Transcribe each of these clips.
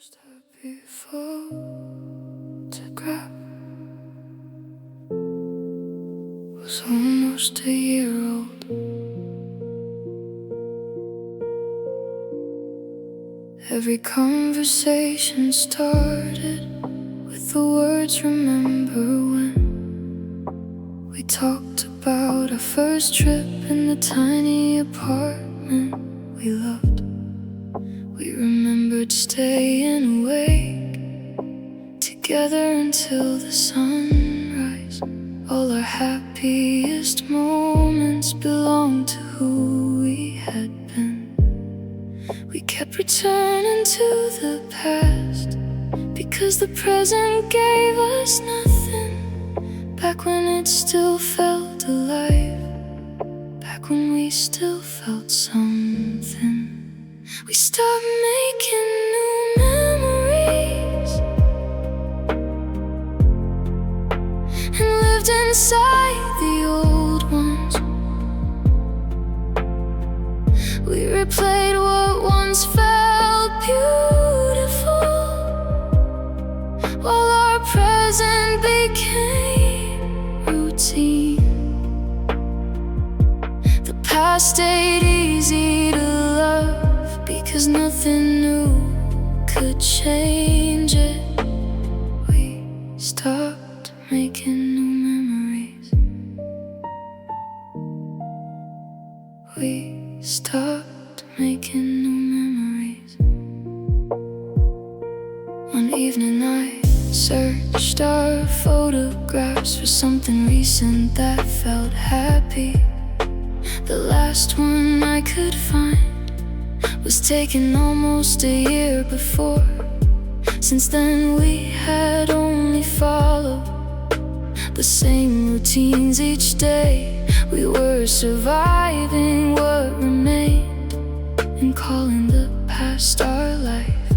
first happy photograph was almost a year old. Every conversation started with the words "remember when." We talked about our first trip in the tiny apartment we loved. We remembered staying awake together until the sunrise. All our happiest moments belonged to who we had been. We kept returning to the past because the present gave us nothing. Back when it still felt alive, back when we still felt something. We stopped making new memories and lived inside the old ones. We replayed what once felt beautiful, while our present became routine. The past stayed easy to love because nothing new could change it. We stopped making new memories. We stopped making new memories. One evening I searched our photographs for something recent that felt happy. The last one I could find was taken almost a year before. Since then we had only followed the same routines each day. We were surviving what remained and calling the past our life.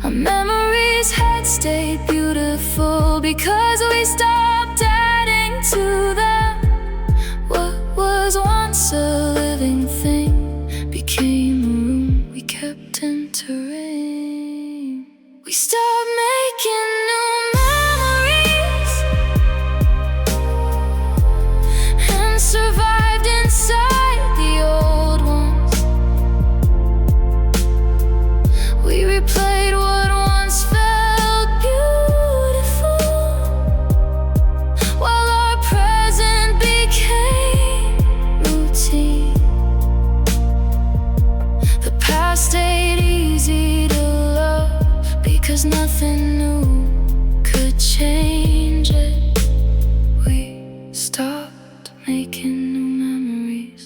Our memories had stayed beautiful because we stopped adding to them. What was once a living thing became a room we kept entering. We stopped making new memories and survived inside the old ones. We replayed what once felt beautiful, while our present became routine. The past stayed easy to love because nothing new could change it. We stopped making new memories.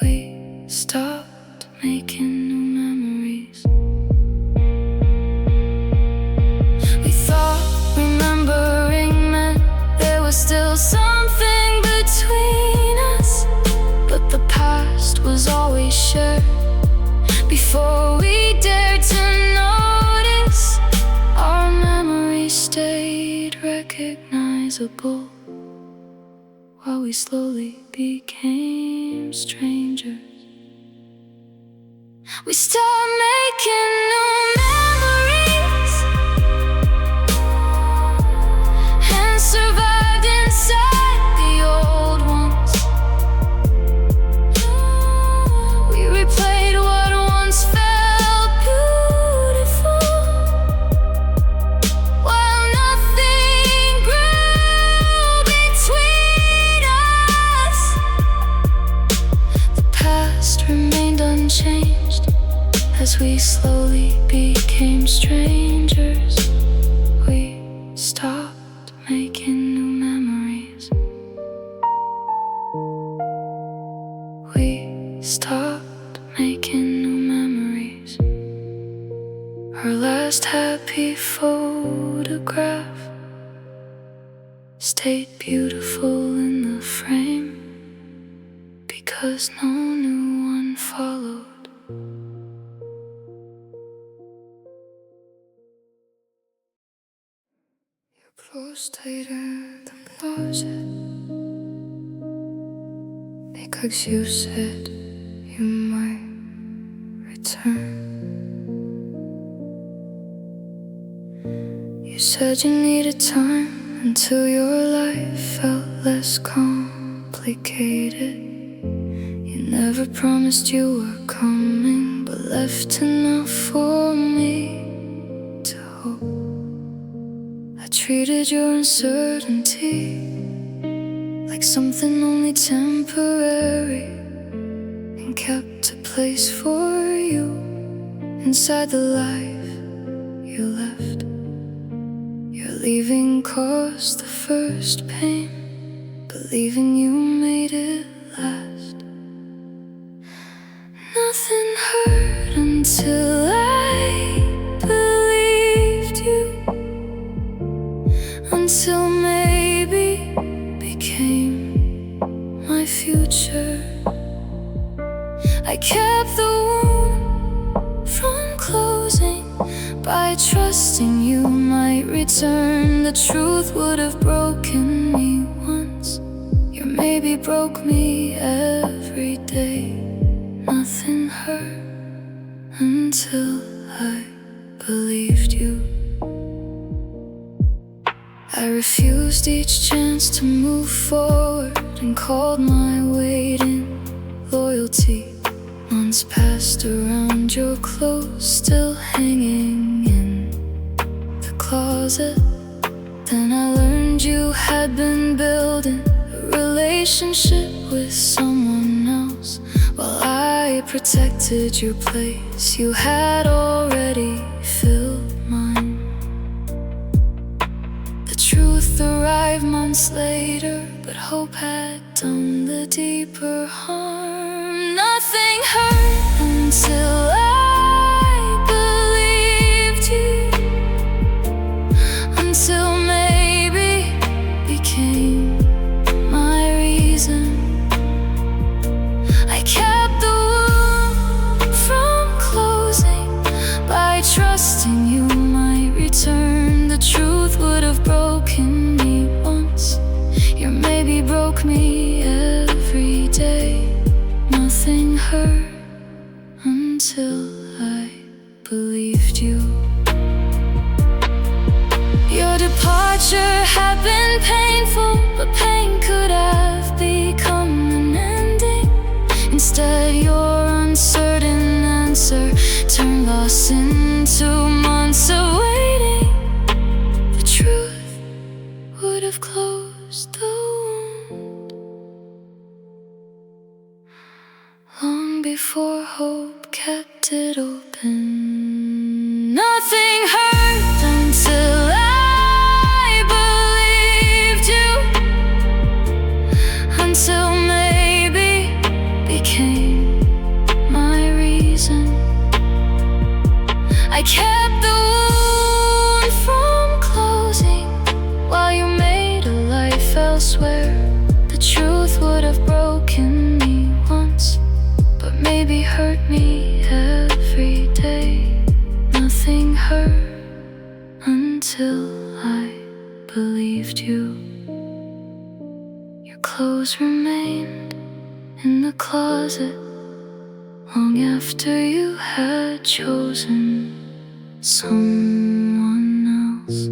We stopped making new memories. We thought remembering meant there was still something between us, but the past was always shared before we dared to notice. Our memories stayed recognizable while we slowly became strangers. We stopped making new memories and survived inside the old ones. We replayed what once felt beautiful, while nothing grew between us. The past remained unchanged as we slowly became strangers. We stopped making new memories. We stopped making new memories. Our last happy photograph stayed beautiful in the frame because no new one followed. Your clothes tighter than closet because you said you might return. turn. You said you needed time until your life felt less complicated. You never promised you were coming, but left enough for me to hope. I treated your uncertainty like something only temporary, and kept a place for you inside the life you left. Your leaving caused the first pain, believing you made it last. Nothing hurt until I believed you, until maybe became my future. I kept the wound from closing by trusting you might return. The truth would have broken me once. Your maybe broke me every day. Nothing hurt until I believed you. I refused each chance to move forward and called my weight in loyalty. Months passed around your clothes still hanging in the closet. Then I learned you had been building a relationship with someone else, while I protected your place. You had already filled mine. The truth arrived months later, but hope had done the deeper harm. Nothing hurt until I believed you, until maybe became my reason. I kept the wound from closing by trusting you might return. The truth would have broken me once. Your maybe broke me every day. Nothing hurt until I believed you. Your departure had been painful, but pain could have become an ending. Instead, your uncertain answer turned loss into months of waiting. The truth would have closed the wound long before hope kept it open. Nothing hurt until I believed you, until maybe became my reason. I kept the wound from closing while you made a life elsewhere. The truth would have broken me once, but maybe hurt me every day. Nothing hurt until I believed you. Your clothes remained in the closet long after you had chosen someone else.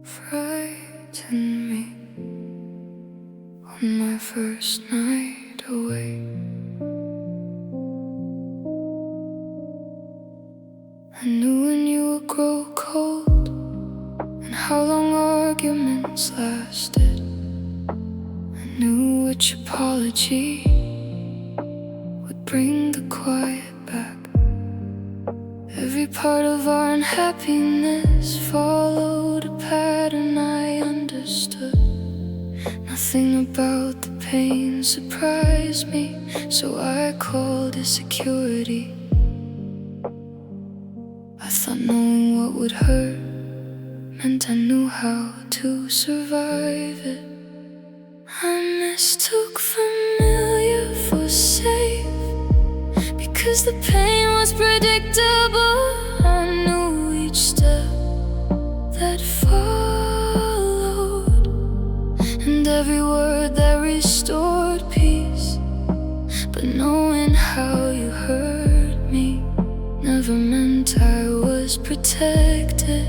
Frightened me on my first night away. I knew when you would grow cold and how long arguments lasted. I knew which apology would bring the quiet back. Every part of our unhappiness followed a pattern I understood. Nothing about the pain surprised me, so I called it security. I thought knowing what would hurt meant I knew how to survive it. I mistook familiar for safe, because the pain was predictable. I knew each step that followed every word that restored peace. But knowing how you hurt me never meant I was protected.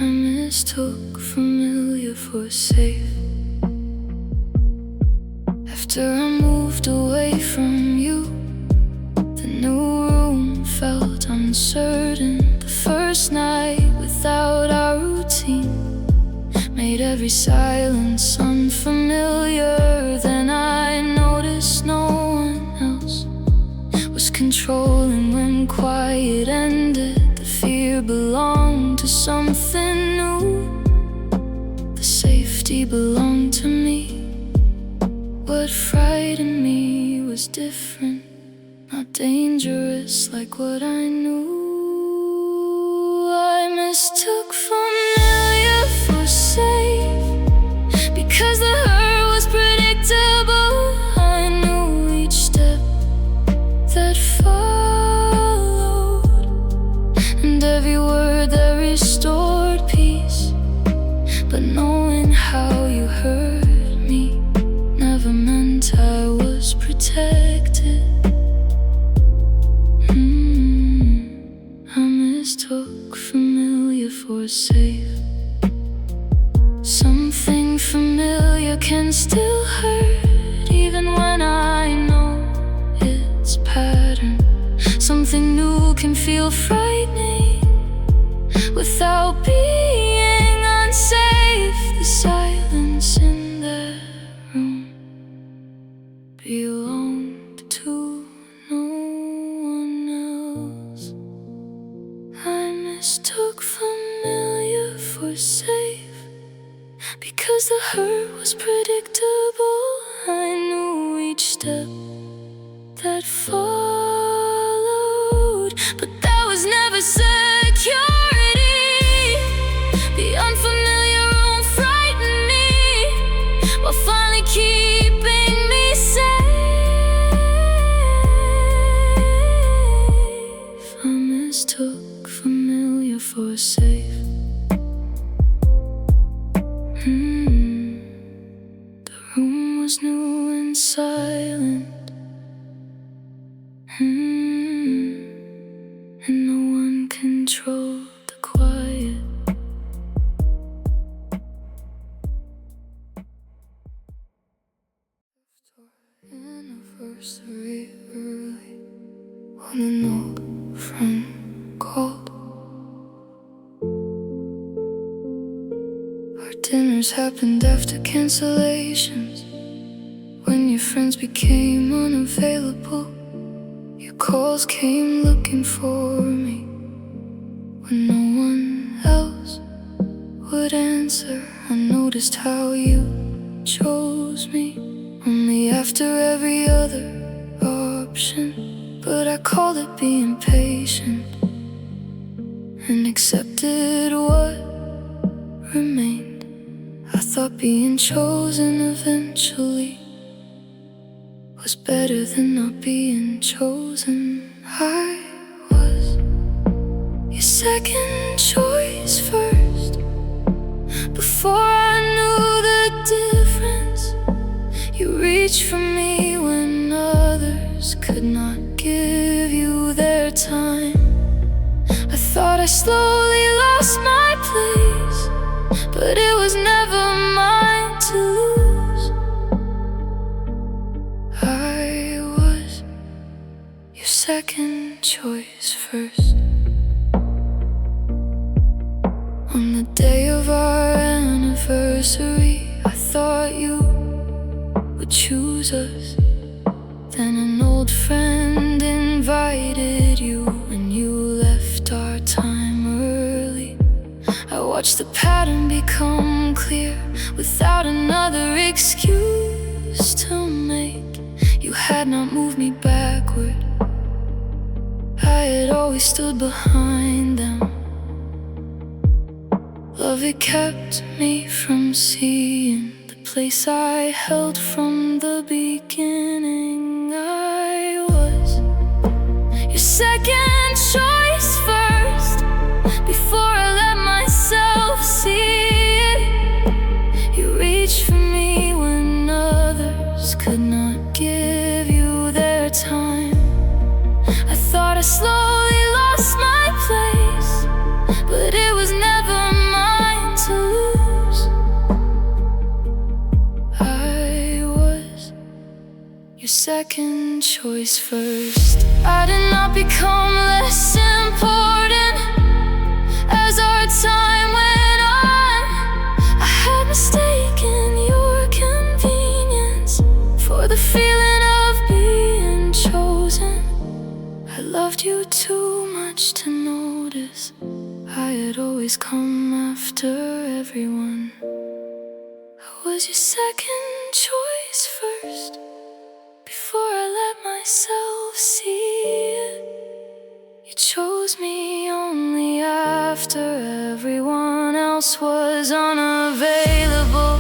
I mistook familiar for safe. After I moved away from you, the new room felt uncertain. The first night without our routine made every silence unfamiliar. Then I noticed no one else was controlling when quiet ended. The fear belonged to something new. The safety belonged to me. What frightened me was different, not dangerous like what I knew. I mistook familiar for safe because the hurt was predictable. I knew each step that followed, and every word that restored peace. But knowing how you hurt me never meant I was protected. I mistook familiar for safe. Something familiar can still hurt even when I know its pattern. Something new can feel frightening without being unsafe. The silence in that room belonged to no one else. I mistook familiar for safe because the hurt was predictable. I knew each step that followed, but that was never security. The unfamiliar room frightened me while finally keeping me safe. I mistook familiar for safe. The room was new and silent, and no one controlled the quiet. Anniversary early on a note from gold. Our dinners happened after cancellations, when your friends became unavailable. Your calls came looking for me when no one else would answer. I noticed how you chose me only after every other option. But I called it being patient and accepted what remained. I thought being chosen eventually was better than not being chosen. I was your second choice first. Before I knew the difference, you reached for me when others could not give you their time. I thought I slowly lost my place, but it was never mine to lose. I was your second choice first. On the day of our anniversary, I thought you would choose us. Then an old friend invited you, and you left our time early. I watched the pattern become clear without another excuse to make. You had not moved me backward, I had always stood behind them. Love, it kept me from seeing the place I held from the beginning. I was your second choice first, before I let myself see second choice first. I did not become less important as our time went on. I had mistaken your convenience for the feeling of being chosen. I loved you too much to notice I had always come after everyone. I was your second choice first before I let myself see it. You chose me only after everyone else was unavailable.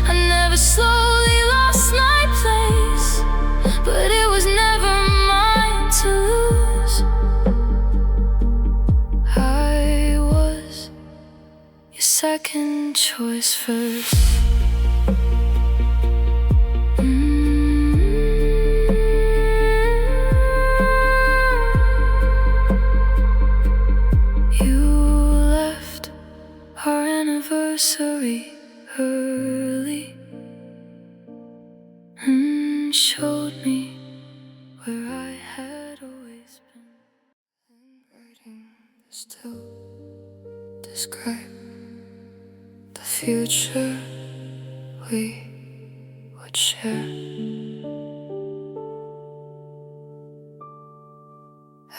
I never slowly lost my place, but it was never mine to lose. I was your second choice first. Anniversary early and showed me where I had always been. Handwriting still describe the future we would share.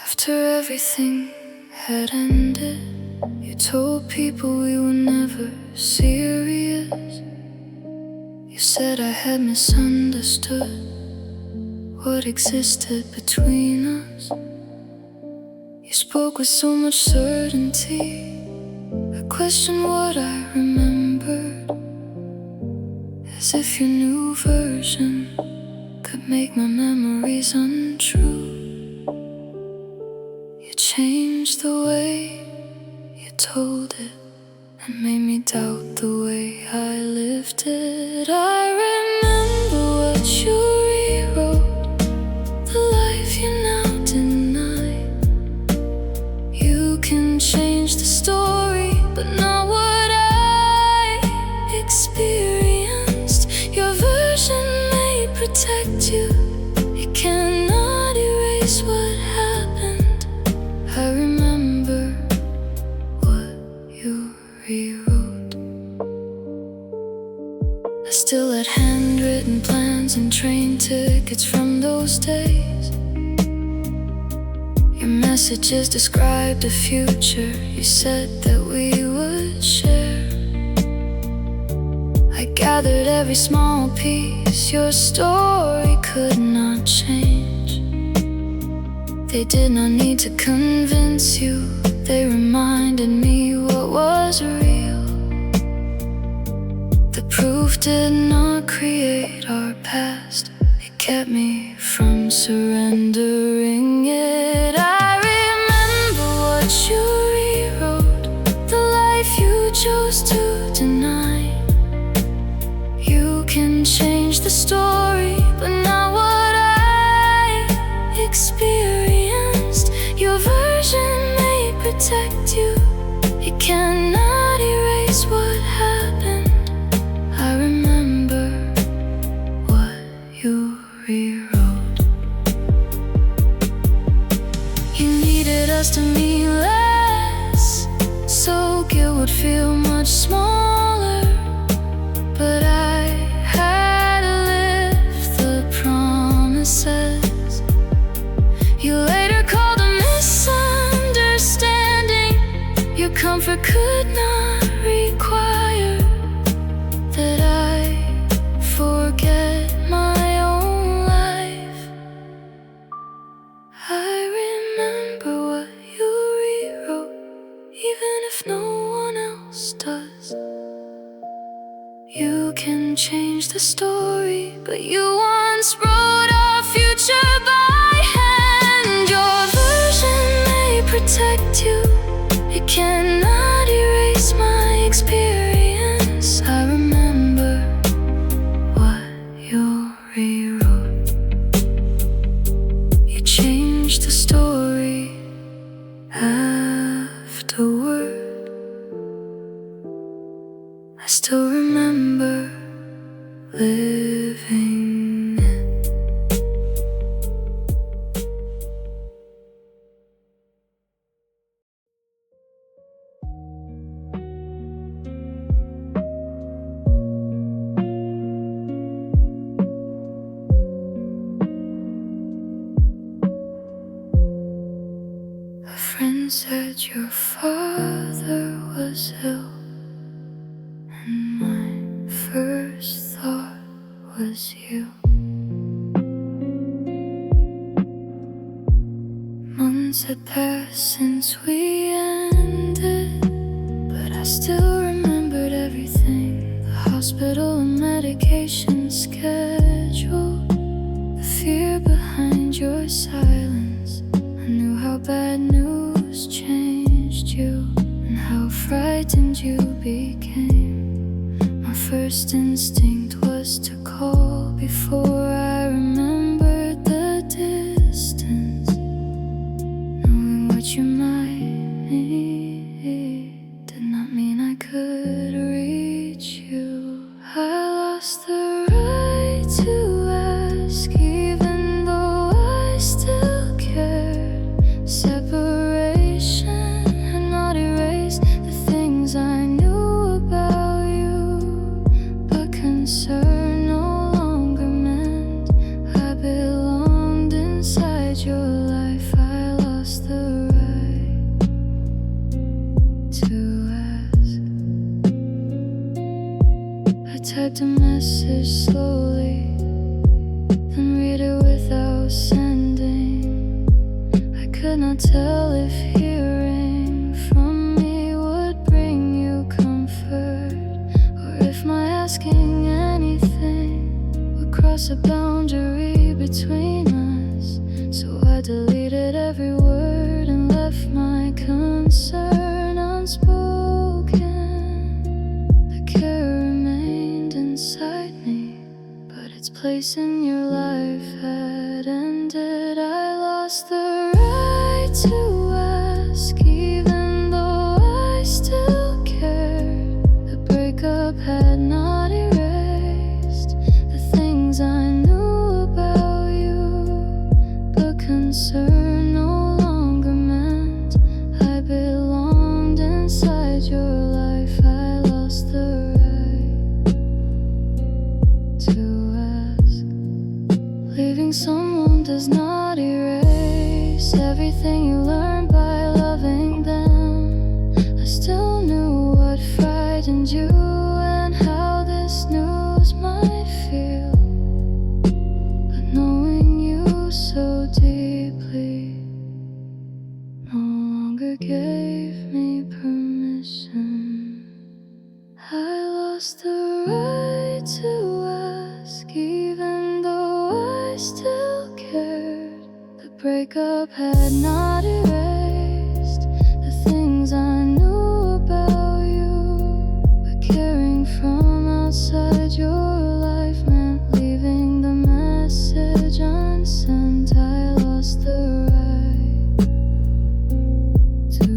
After everything had ended, you told people we were never serious. You said I had misunderstood what existed between us. You spoke with so much certainty, I questioned what I remembered, as if your new version could make my memories untrue. You changed the way you told it and made me doubt the way I lived it. I remember what you rewrote, the life you now deny. You can change the story, but not what I experienced. Your version may protect you, it cannot erase what happened. I remember you rewrote. I still had handwritten plans and train tickets from those days. Your messages described a future you said that we would share. I gathered every small piece your story could not change. They did not need to convince you, they reminded me what was real. The proof did not create our past, it kept me from surrendering it. I remember what you rewrote, the life you chose to deny. You can change the story, but not what I experienced. Your version may protect you, it cannot erase what happened. I remember what you rewrote. You needed us to mean less, so guilt would feel much smaller. But I had to live the promises you later called a misunderstanding. Your comfort could not require that I forget my own life. I remember what you rewrote, even if no one else does. You can change the story, but you once wrote our future by hand. Your version may protect you, it cannot erase my experience. I remember what you rewrote. You changed the story afterward. I still remember living it. said your father was ill, and my first thought was you. Months had passed since we ended, but I still remembered everything. The hospital and medication schedule, the fear behind your silence. I knew how bad news changed you, and how frightened you became. My first instinct was to call before I remembered the distance, knowing what you might need did not mean I could reach you. I lost the right to ask, even though I still cared. Separation had not erased the things I knew about you, but concern no longer meant I belonged inside your life. I lost the right to ask. I typed a message slowly, then read it without sending. I could not tell if hearing from me would bring you comfort, or if my asking anything would cross a boundary between us. So I deleted every word and left my concern unspoken. The care remained inside me, but its place in your life had ended. I lost the right to ask, even though I still cared. The breakup had not erased the things I knew about you, but concern no longer meant I belonged inside your life. I lost the right to ask. Leaving someone does not erase everything you learned by loving them. I still knew what frightened you and how this news might feel, but knowing you so deeply no longer gave me permission. I lost the right to ask, even though I still cared. The breakup had not erased the things I knew about you, but caring from outside your life meant leaving the message unsent. I lost the right to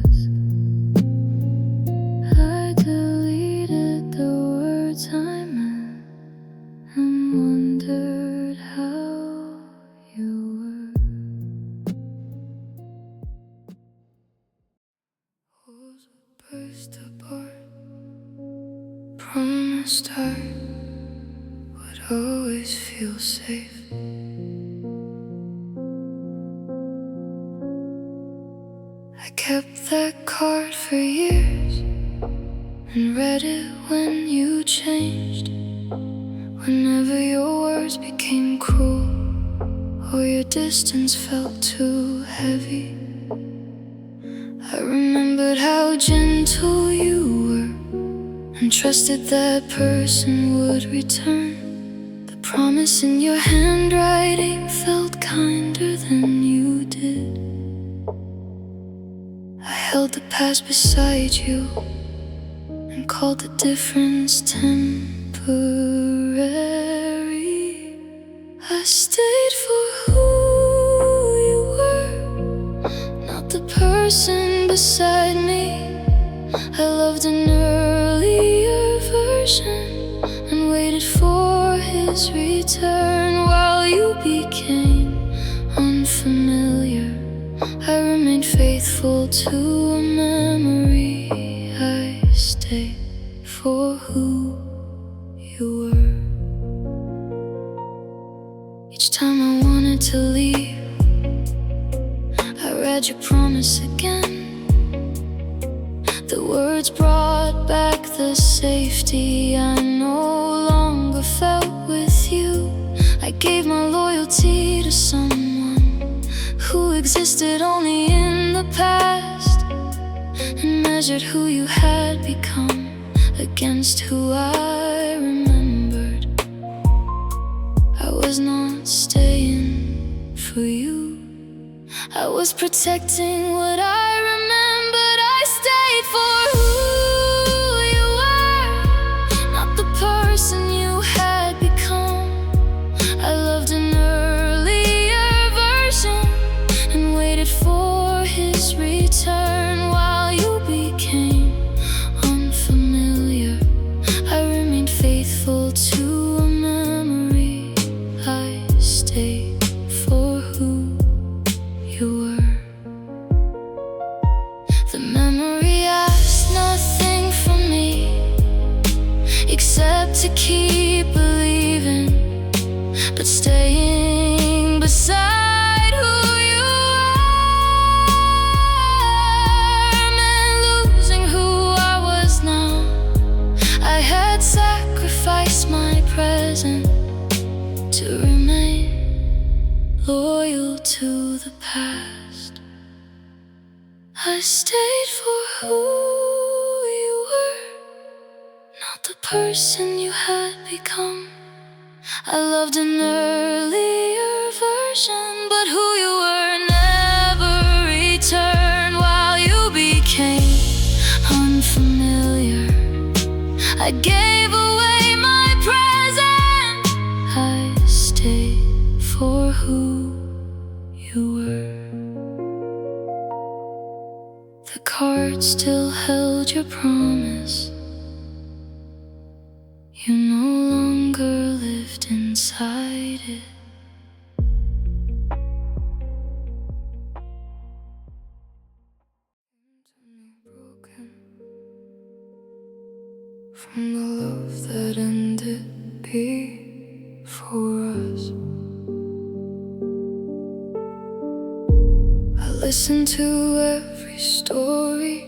ask. I deleted the words I meant and wondered how you were. Walls would burst apart from the start, would always feel safe. I kept that card for years and read it when you changed. Whenever your words became cruel, or your distance felt too heavy, I remembered how gentle you were and trusted that person would return. The promise in your handwriting felt kinder than you did. I held the past beside you and called the difference temporary. I stayed for who you were, not the person beside me. I loved an earlier version and waited for his return. While you became unfamiliar, I remained faithful to a memory. I stayed for who you were. Each time I wanted to leave, I read your promise again. The words brought back the safety I no longer felt with you. I gave my loyalty to someone who existed only in the past, and measured who you had become against who I remembered. I was not staying for you, I was protecting what I remembered. I stayed for who you were, not the person you had become. I loved an earlier version and waited for his return while you became unfamiliar. I remained faithful to a memory. I stayed for who you were. The memory asked nothing from me except to keep believing, but staying beside who you are meant losing who I was now. I had sacrificed my present to remain loyal to the past. I stayed for who you were, not the person you had become. I loved an earlier version, but who you were never returned while you became unfamiliar. I gave away my present. I stayed for who you were. The card still held your promise. You no longer lived inside it. Broken from the love that ended before us. I listened to every story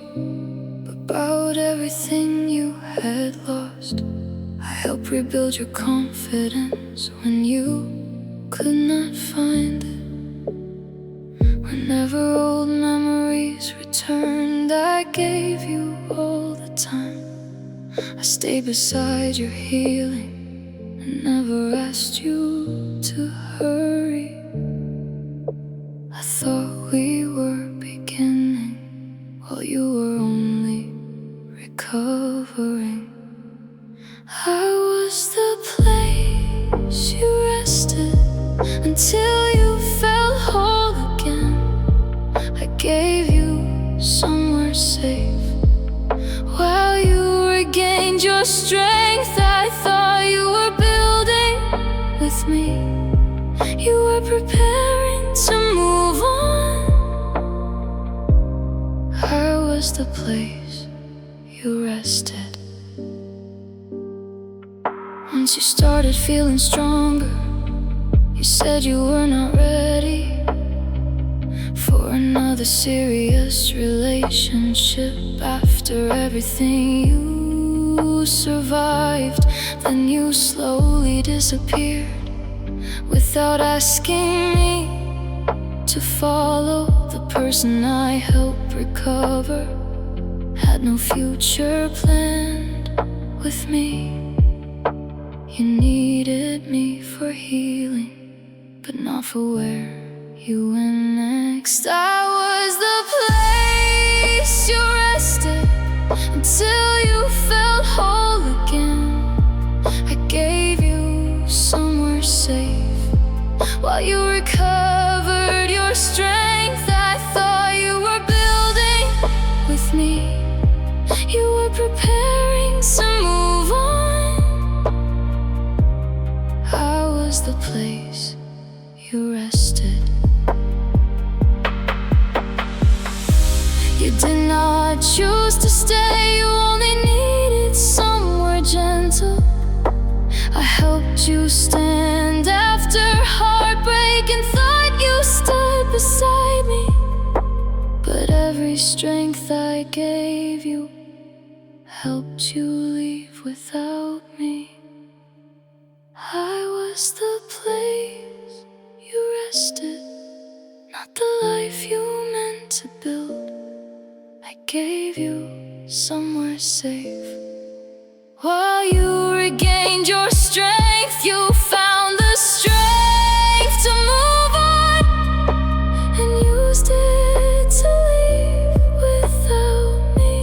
about everything you had lost. I helped rebuild your confidence when you could not find it. Whenever old memories returned, I gave you all the time. I stayed beside your healing and never asked you to hurry. I thought we were beginning while you were only recovering. I was the place you rested until you felt whole again. I gave you somewhere safe while you regained your strength. I thought you were building with me. You were preparing to move on. I was the place you rested. Once you started feeling stronger, you said you were not ready for another serious relationship. After everything you survived, then you slowly disappeared without asking me to follow. The person I helped recover had no future planned with me. You needed me for healing, but not for where you went next. I was the place you rested until you felt whole again. I gave you somewhere safe while you recovered your strength. I thought you were building with me. You were preparing to move on. I was the place you rested. You did not choose to stay, you only needed somewhere gentle. I helped you stand after heartbreak and thought you stood beside me. But every strength I gave gave you helped you leave without me. I was the place you rested, not the life you meant to build. I gave you somewhere safe. While you regained your strength, you found the strength to move on, and used it to leave without me.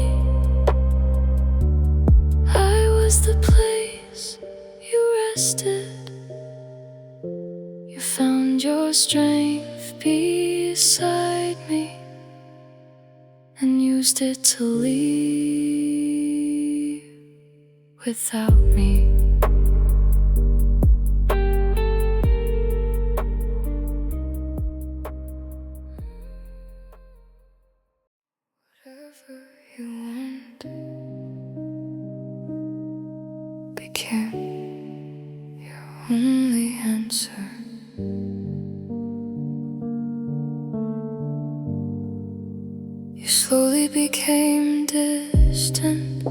I was the place you rested. You found your strength beside me, and used it to leave without me. Whatever you want became your only answer. You slowly became distant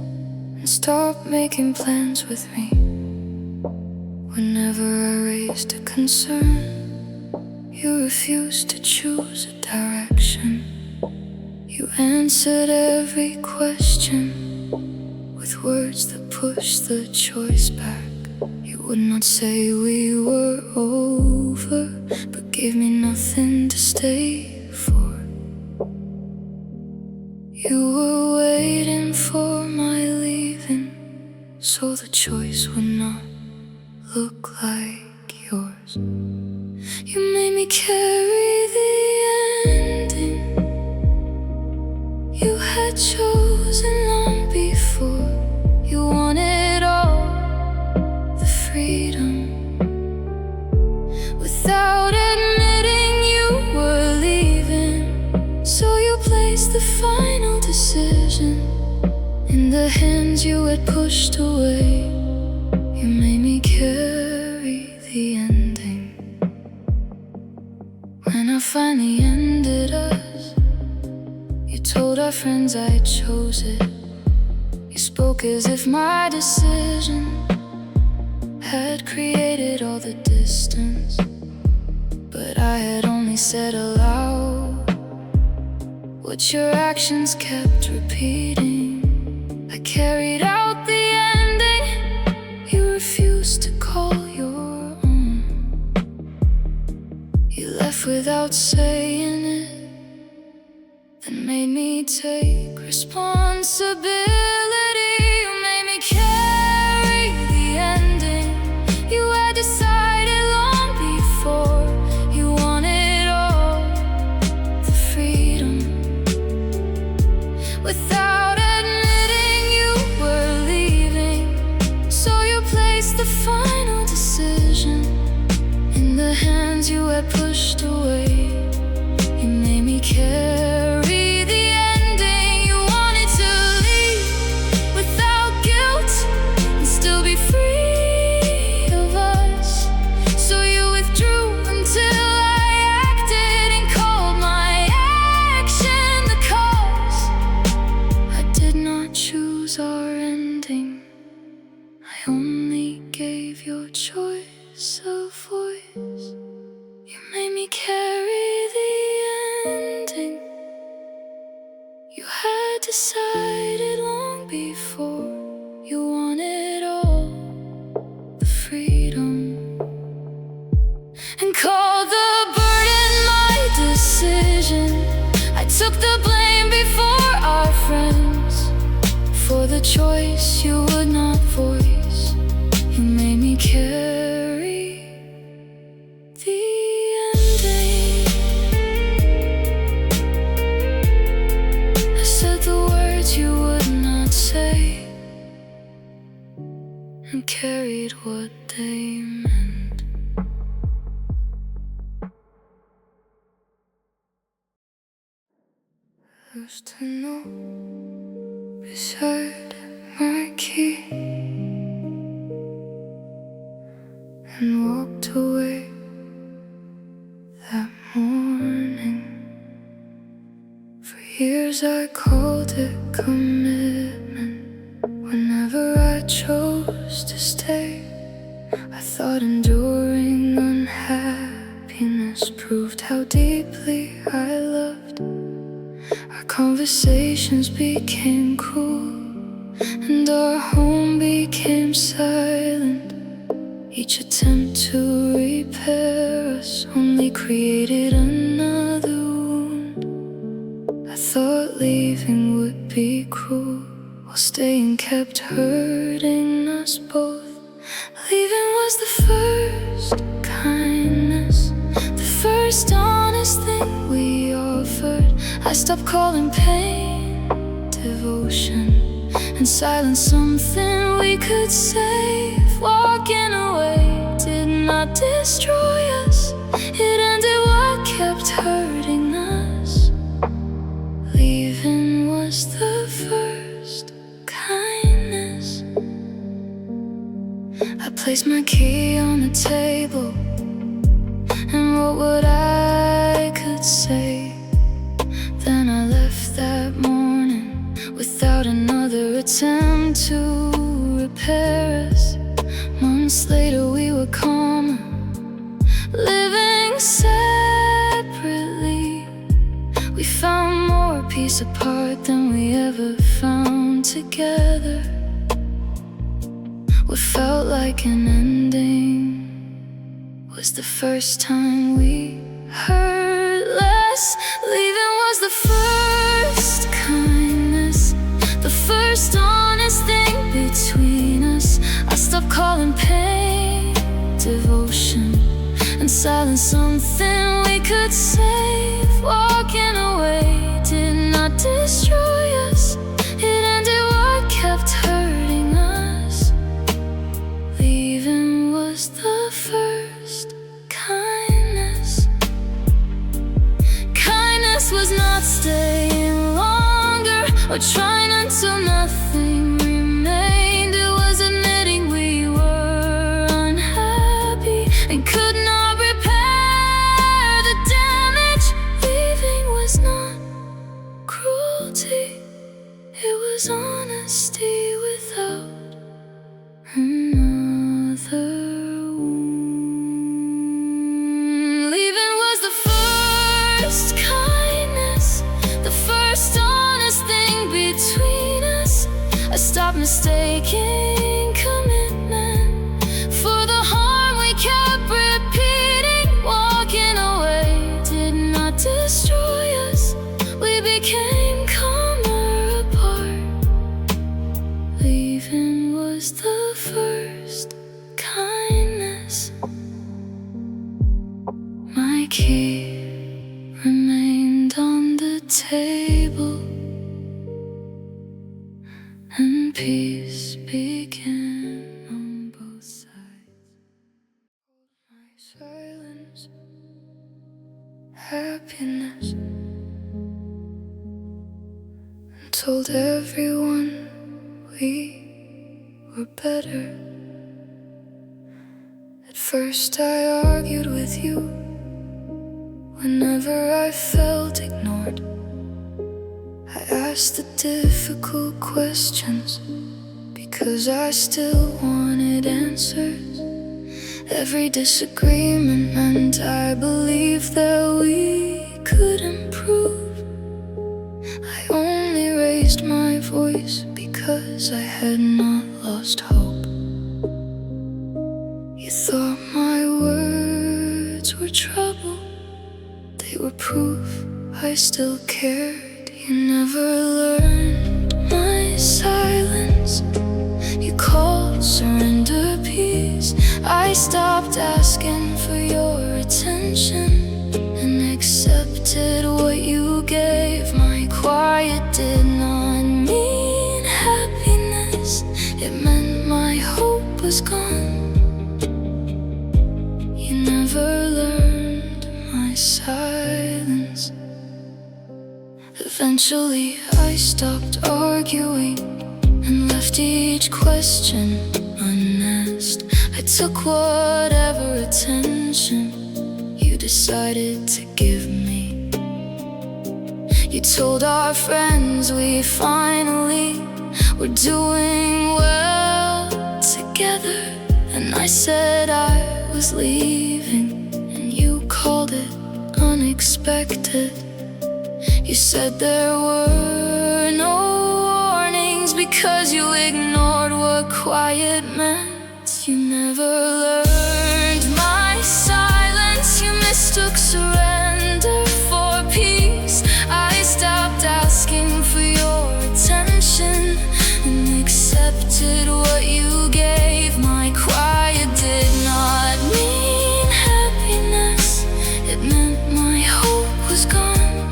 and stopped making plans with me. Whenever I raised a concern, you refused to choose a direction. You answered every question with words that pushed the choice back. You would not say we were over, but gave me nothing to stay for. You were waiting for my leaving, so the choice would not look like yours. You made me carry the ending you had chosen long before. You wanted all the freedom without admitting you were leaving. So you placed the final decision in the hands you had pushed away. You made me carry the ending. When I finally ended us, you told our friends I chose it. You spoke as if my decision had created all the distance, but I had only said aloud what your actions kept repeating. I carried out the ending you refused to call your own. You left without saying it, then made me take responsibility. You made me carry the ending you had decided long before. You wanted all the freedom without admitting you were leaving. So you placed the final decision in the hands you had pushed away. You made me carry the ending you wanted to leave without guilt and still be free of us. So you withdrew until I acted and called my action the cause. I did not choose our ending, I only gave your choice a voice. You made me carry the ending you had decided long before. You wanted all the freedom and called the burden my decision. I took the blame before our friends for the choice you would not voice. You made me carry the ending. I said the words you would not say and carried what they meant. Used to know beside my key and walked away that morning. For years I called it commitment. Whenever I chose to stay, I thought enduring unhappiness proved how deeply I loved. Our conversations became cruel, and our home became silent. Each attempt to repair us only created another wound. I thought leaving would be cruel, while staying kept hurting us both. Leaving was the first kindness, the first honest thing we offered. I stopped calling pain devotion, and silence something we could save. Walking away did not destroy us, it ended what kept hurting us. Leaving was the first kindness. I placed my key on the table and wrote what I could say. Then I left that morning without another attempt to repair us. Months later we were calmer, living separately. We found more peace apart than we ever found together. What felt like an ending was the first time we hurt less. Leaving was the first kindness, the first honest thing between us. I stopped calling pain devotion, and silence something we could save. Walking away did not destroy us, it ended what kept hurting us. Leaving was the first kindness. Kindness was not staying longer or trying until nothing remained. It was admitting we were unhappy and could not repair the damage. Leaving was not cruelty, it was honesty without another wound. Leaving was the first kindness, the first honest thing between us. I stopped mistaking commitment for the harm we kept repeating. Walking away did not destroy us, we became calmer apart. Leaving was the first kindness. My key remained on the table, and peace began on both sides. My silence, happiness, and told everyone we were better. At first I argued with you whenever I felt ignored. I asked the difficult questions because I still wanted answers. Every disagreement meant I believed that we could improve. I only raised my voice because I had not lost hope. You thought my words were trouble, they were proof I still cared. You never learned my silence, you called surrender peace. I stopped asking for your attention and accepted what you gave. My quiet did not mean happiness, it meant my hope was gone. You never learned my silence. Eventually I stopped arguing and left each question unasked. I took whatever attention you decided to give me. You You told our friends we finally were doing well together, and I said I was leaving, and you called it unexpected. You said there were no warnings because you ignored what quiet meant. You never learned my silence. You mistook surrender for peace. I stopped asking for your attention and accepted what you gave. My quiet did not mean happiness. It meant my hope was gone.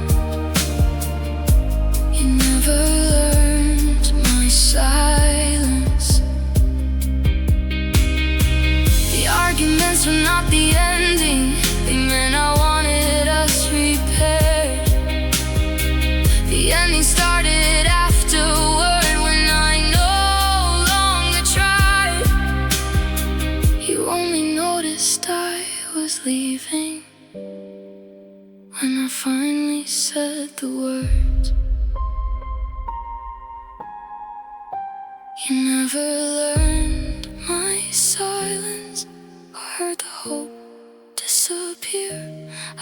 You never learned my silence. The arguments were not the ending. They meant I wanted us repaired. The ending started afterward when I no longer tried. You only noticed I was leaving when I finally said the words. You never learned my silence or heard the hope disappear.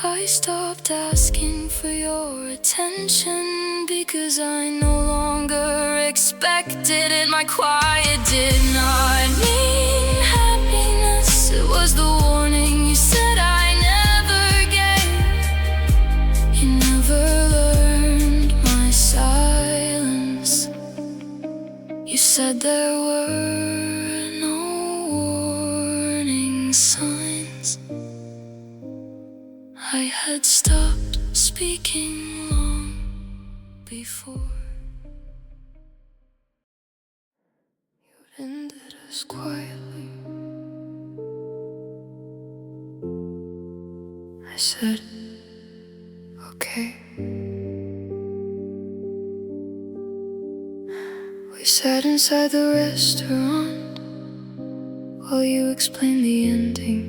I stopped asking for your attention because I no longer expected it. My quiet did not mean happiness. It was the warning you said I never gave. You never learned my silence. You said there were no warning signs. I had stopped speaking long before. You ended us quietly. I said, okay. We sat inside the restaurant while you explained the ending.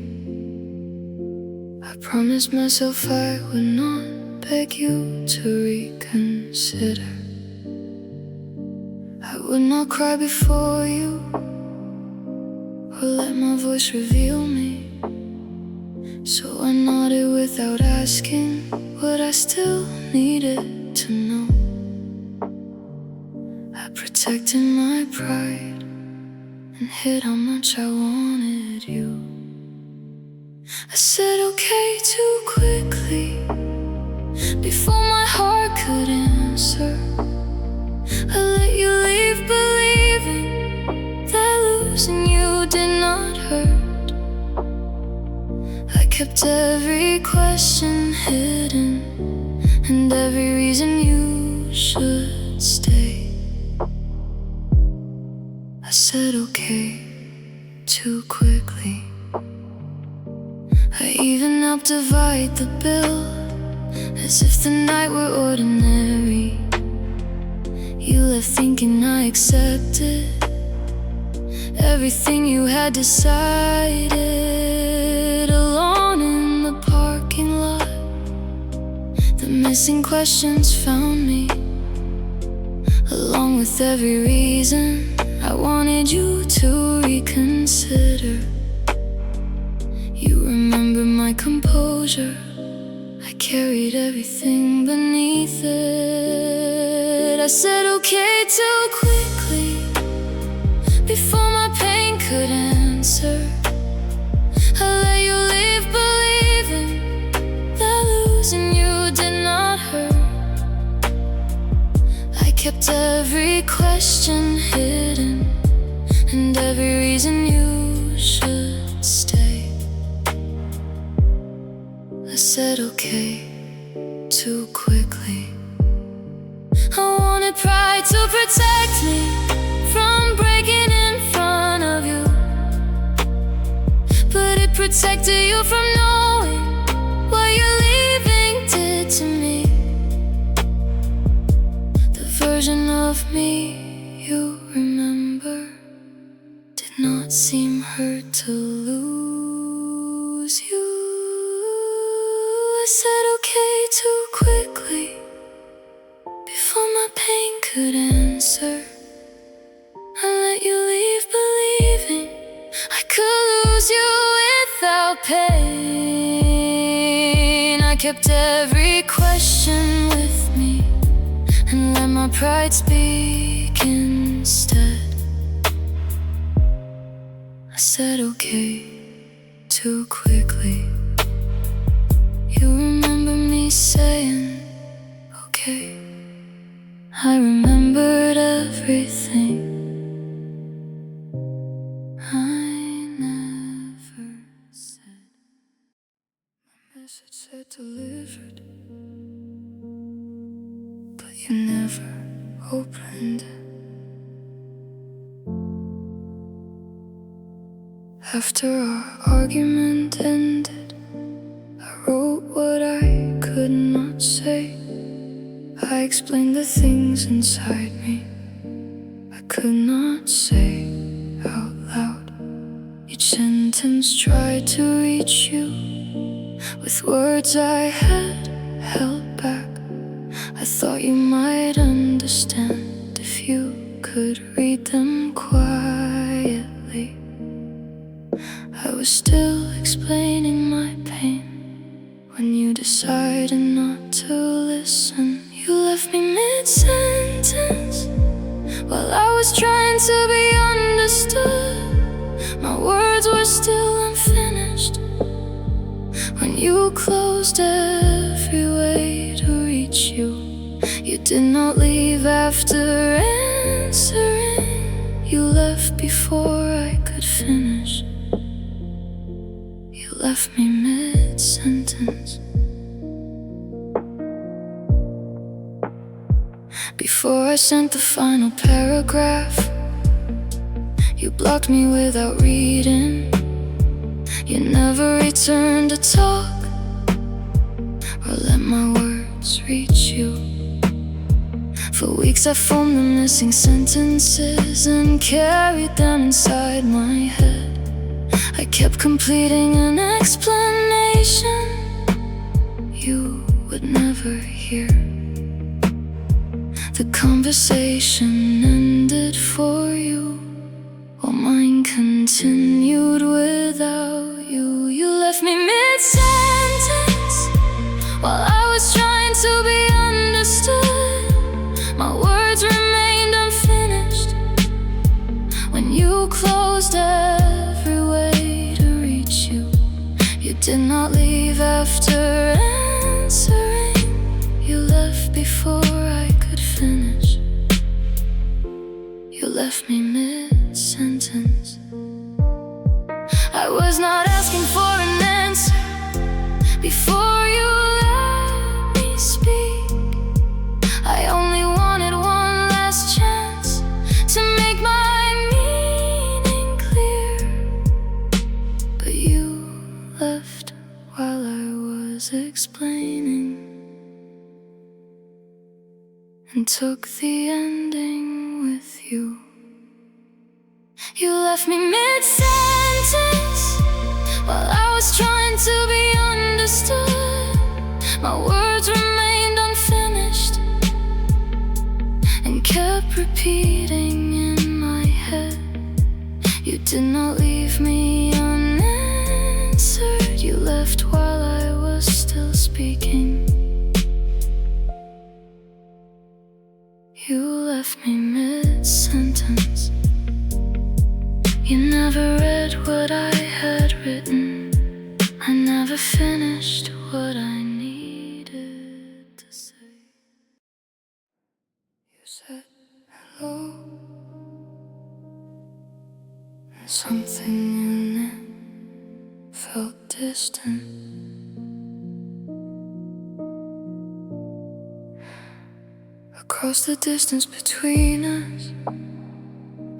I promised myself I would not beg you to reconsider. I would not cry before you or let my voice reveal me. So I nodded without asking what I still needed to know. I protected my pride and hid how much I wanted you. I said okay too quickly before my heart could answer. I let you leave believing that losing you did not hurt. I kept every question hidden and every reason you should stay. I said okay too quickly. I even helped divide the bill as if the night were ordinary. You left thinking I accepted everything you had decided. Alone in the parking lot, the missing questions found me, along with every reason I wanted you to reconsider. You remember my composure. I carried everything beneath it. I said okay too quickly before my pain could answer. I let you leave believing that losing you did not hurt. I kept every question hidden and every reason you should stay. I said okay too quickly. I wanted pride to protect me from breaking in front of you, but it protected you from knowing what your leaving did to me. The version of me you remember did not seem hurt to lose you. I said okay too quickly my pain could answer. I let you leave believing I could lose you without pain. I kept every question with me and let my pride speak instead. I said okay too quickly. You remember me saying okay. I remembered everything I never said. My message said delivered, but you never opened it. After our argument ended, I wrote what I could not say. I explained the things inside me I could not say out loud. Each sentence tried to reach you with words I had held back. I thought you might understand if you could read them quietly. I was still explaining my pain when you decided not to listen. You left me mid-sentence while I was trying to be understood. My words were still unfinished when you closed every way to reach you. You did not leave after answering. You left before I could finish. You left me mid-sentence. Before I sent the final paragraph, you blocked me without reading. You never returned to talk or let my words reach you. For weeks I formed the missing sentences and carried them inside my head. I kept completing an explanation you would never hear. The conversation ended for you, while mine continued without you. You left me mid-sentence while I was trying to be understood. My words remained unfinished when you closed every way to reach you. You did not leave after answering. You left before I could finish. You left me mid-sentence. I was not asking for an answer before you let me speak. I only wanted one last chance to make my meaning clear. But you left while I was explaining and took the ending with you. You left me mid-sentence while I was trying to be understood. My words remained unfinished and kept repeating in my head. You did not leave me unanswered. You left while I was still speaking. You left me mid-sentence. You never read what I had written. I never finished what I needed to say. You said hello, and something in it felt distant. Across the distance between us,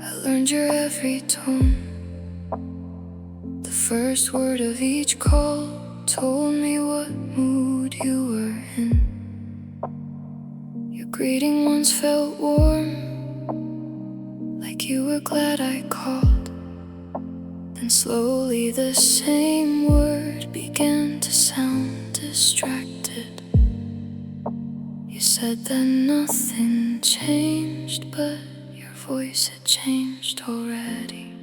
I learned your every tone. The first word of each call told me what mood you were in. Your greeting once felt warm, like you were glad I called. Then slowly the same word began to sound distracted. You said that nothing changed, but your voice had changed already.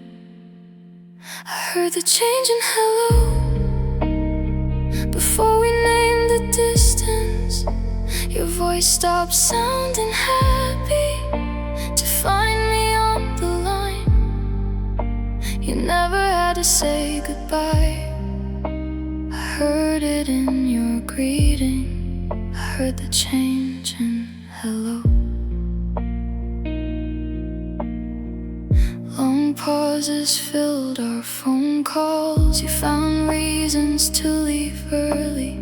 I heard the change in hello before we named the distance. Your voice stopped sounding happy to find me on the line. You never had to say goodbye. I heard it in your greeting. I heard the change in hello. Long pauses filled our phone calls. You found reasons to leave early.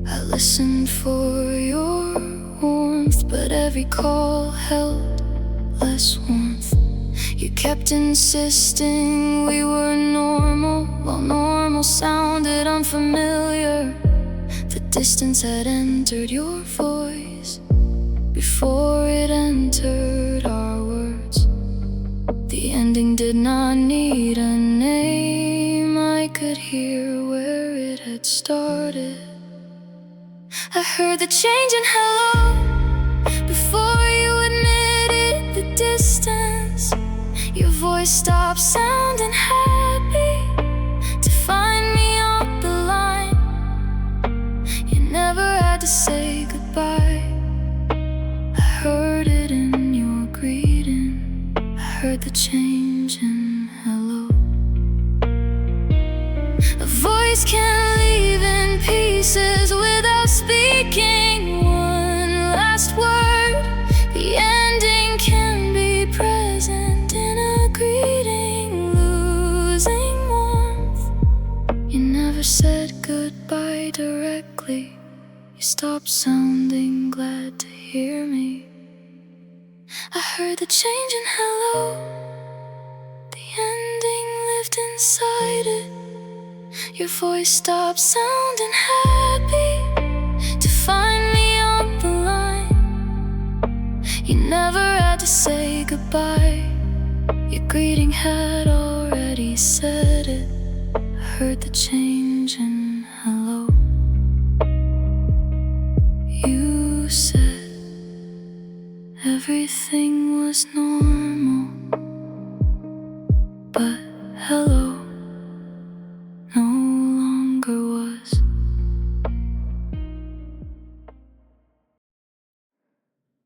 I listened for your warmth, but every call held less warmth. You kept insisting we were normal, while normal sounded unfamiliar. The distance had entered your voice before it entered our words. The ending did not need a name. I could hear where it had started. I heard the change in hello before you admitted the distance. Your voice stopped sounding happy to find me on the line. You never had to say goodbye. I heard it in your greeting. I heard the change in hello. A voice can leave in pieces without speaking one last word. The ending can be present in a greeting, losing warmth. You never said goodbye directly. You stopped sounding glad to hear me. I heard the change in hello. The ending lived inside it. Your voice stopped sounding happy to find me on the line. You never had to say goodbye. Your greeting had already said it. I heard the change in hello. You said everything was normal, but hello no longer was.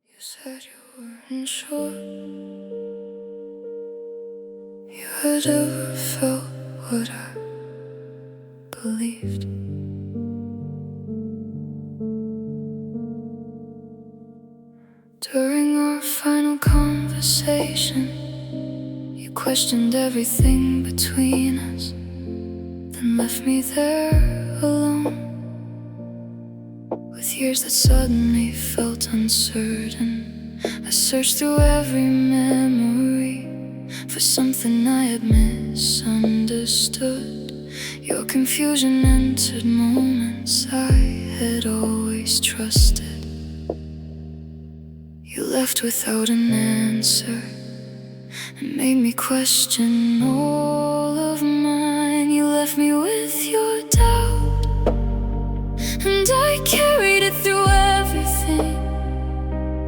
You said you weren't sure you had ever felt what I believed. During our final conversation, you questioned everything between us, then left me there alone with years that suddenly felt uncertain. I searched through every memory for something I had misunderstood. Your confusion entered moments I had always trusted. You left without an answer and made me question all of mine. You left me with your doubt, and I carried it through everything.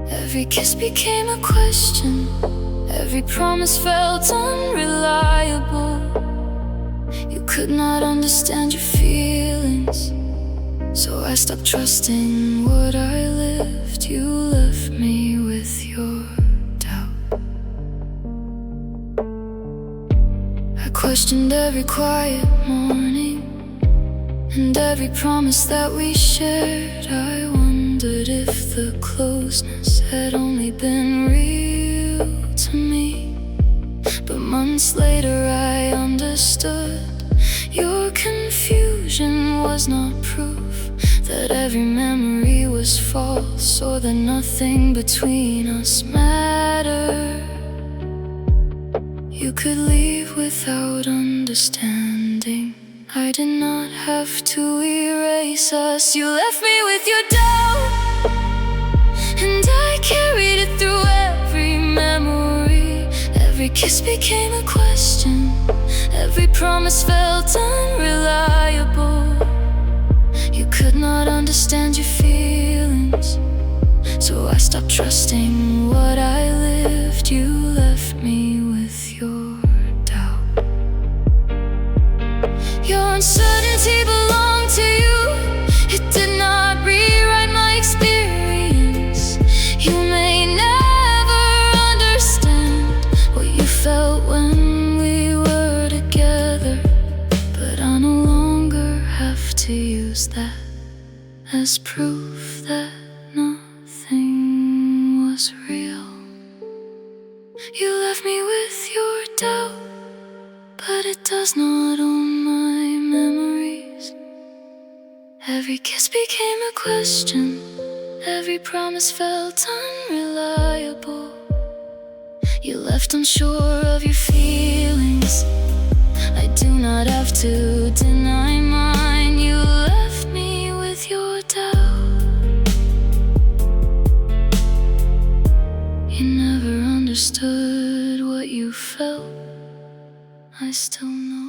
Every kiss became a question. Every promise felt unreliable. You could not understand your feelings, so I stopped trusting what I lived. You left me with your doubt. I questioned every quiet morning and every promise that we shared. I wondered if the closeness had only been real to me. But months later I understood. Your confusion was not proof that every memory was false, or that nothing between us mattered. You could leave without understanding. I did not have to erase us. You left me with your doubt, and I carried it through every memory. Every kiss became a question. Every promise felt unreliable. You could not understand your feelings, So I stopped trusting what I lived. You left me with your doubt. Your uncertainty belonged to you. It did not rewrite my experience. You may never understand what you felt when we were together, but I no longer have to use that as proof that nothing was real. You left me with your doubt, but it does not own my memories. Every kiss became a question, every promise felt unreliable. You left unsure of your feelings. I do not have to deny mine. You left me with your doubt. You never understood what you felt. I still know.